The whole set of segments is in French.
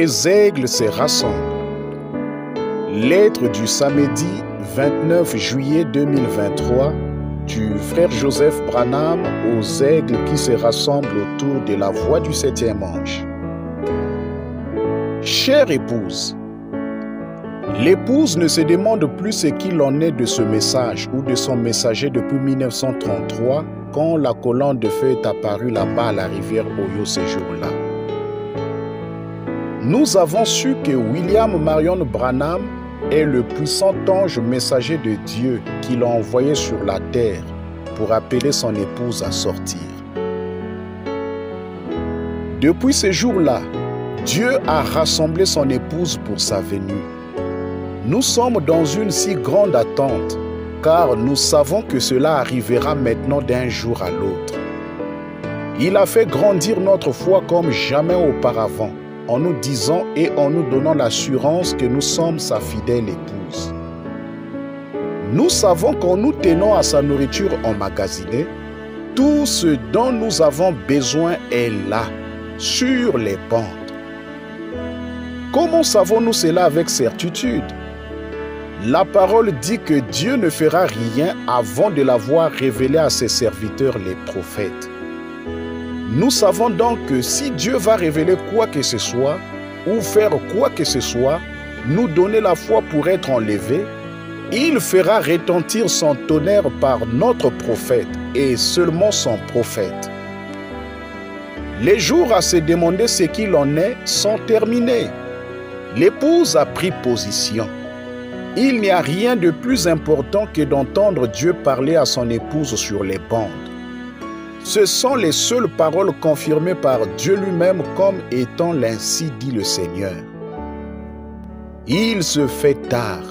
les aigles se rassemblent. Lettre du samedi 29 juillet 2023 du frère Joseph Branham aux aigles qui se rassemblent autour de la voix du 7e ange. Chère épouse, l'épouse ne se demande plus ce qu'il en est de ce message ou de son messager depuis 1933 quand la colonne de feu est apparue là-bas à la rivière Oyo ce jour-là. Nous avons su que William Marion Branham est le puissant ange messager de Dieu qu'il a envoyé sur la terre pour appeler son épouse à sortir. Depuis ce jour-là, Dieu a rassemblé son épouse pour sa venue. Nous sommes dans une si grande attente, car nous savons que cela arrivera maintenant d'un jour à l'autre. Il a fait grandir notre foi comme jamais auparavant, en nous disant et en nous donnant l'assurance que nous sommes sa fidèle épouse. Nous savons qu'en nous tenant à sa nourriture emmagasinée, tout ce dont nous avons besoin est là, sur les pentes. Comment savons-nous cela avec certitude? La parole dit que Dieu ne fera rien avant de l'avoir révélé à ses serviteurs les prophètes. Nous savons donc que si Dieu va révéler quoi que ce soit, ou faire quoi que ce soit, nous donner la foi pour être enlevés, il fera retentir son tonnerre par notre prophète et seulement son prophète. Les jours à se demander ce qu'il en est sont terminés. L'épouse a pris position. Il n'y a rien de plus important que d'entendre Dieu parler à son épouse sur les bandes. Ce sont les seules paroles confirmées par Dieu lui-même comme étant l'ainsi dit le Seigneur. Il se fait tard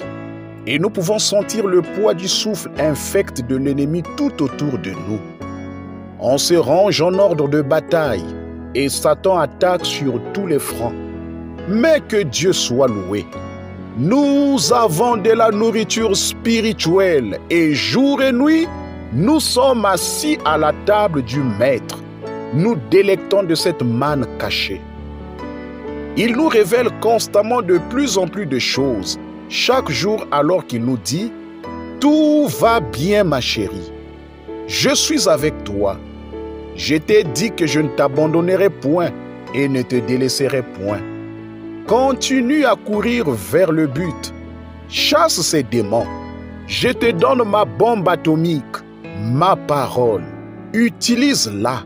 et nous pouvons sentir le poids du souffle infect de l'ennemi tout autour de nous. On se range en ordre de bataille et Satan attaque sur tous les fronts. Mais que Dieu soit loué. Nous avons de la nourriture spirituelle et jour et nuit, nous sommes assis à la table du Maître, nous délectons de cette manne cachée. Il nous révèle constamment de plus en plus de choses, chaque jour alors qu'il nous dit « Tout va bien ma chérie, je suis avec toi, je t'ai dit que je ne t'abandonnerai point et ne te délaisserai point. Continue à courir vers le but, chasse ces démons, je te donne ma bombe atomique. Ma parole, utilise-la.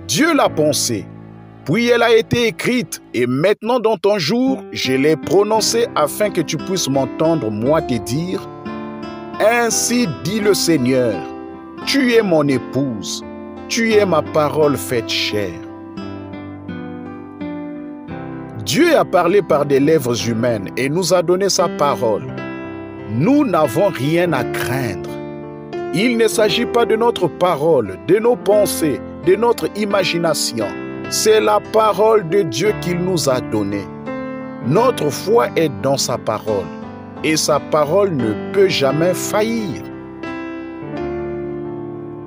Dieu l'a pensée, puis elle a été écrite, et maintenant dans ton jour, je l'ai prononcée afin que tu puisses m'entendre, moi te dire, ainsi dit le Seigneur, tu es mon épouse, tu es ma parole faite chair. Dieu a parlé par des lèvres humaines et nous a donné sa parole. Nous n'avons rien à craindre. Il ne s'agit pas de notre parole, de nos pensées, de notre imagination. C'est la parole de Dieu qu'il nous a donnée. Notre foi est dans sa parole et sa parole ne peut jamais faillir.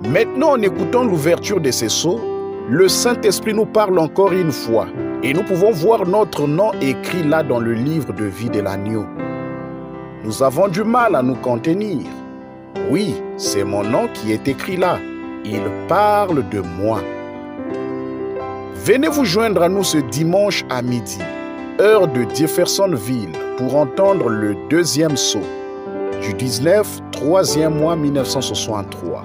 Maintenant, en écoutant l'ouverture de ces sceaux, le Saint-Esprit nous parle encore une fois et nous pouvons voir notre nom écrit là dans le livre de vie de l'agneau. Nous avons du mal à nous contenir. Oui, c'est mon nom qui est écrit là. Il parle de moi. Venez vous joindre à nous ce dimanche à midi, heure de Jeffersonville, pour entendre le deuxième sceau du 19, 3e mois 1963.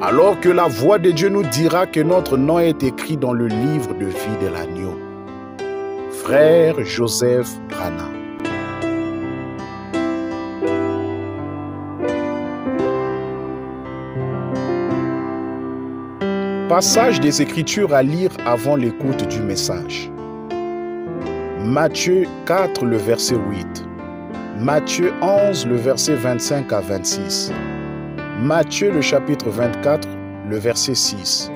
Alors que la voix de Dieu nous dira que notre nom est écrit dans le livre de vie de l'agneau. Frère Joseph Branham. Passage des Écritures à lire avant l'écoute du message. Matthieu 4, le verset 8. Matthieu 11, le verset 25 à 26. Matthieu, le chapitre 24, le verset 6.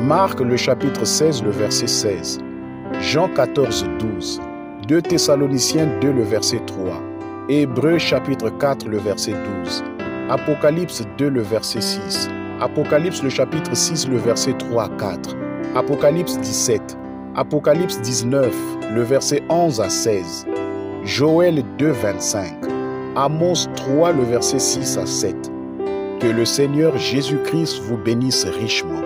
Marc, le chapitre 16, le verset 16. Jean 14, 12. 2 Thessaloniciens 2, le verset 3. Hébreux, chapitre 4, le verset 12. Apocalypse 2, le verset 6. Apocalypse le chapitre 6, le verset 3 à 4. Apocalypse 17. Apocalypse 19. le verset 11 à 16, Joël 2, 25, Amos 3, le verset 6 à 7. Que le Seigneur Jésus-Christ vous bénisse richement.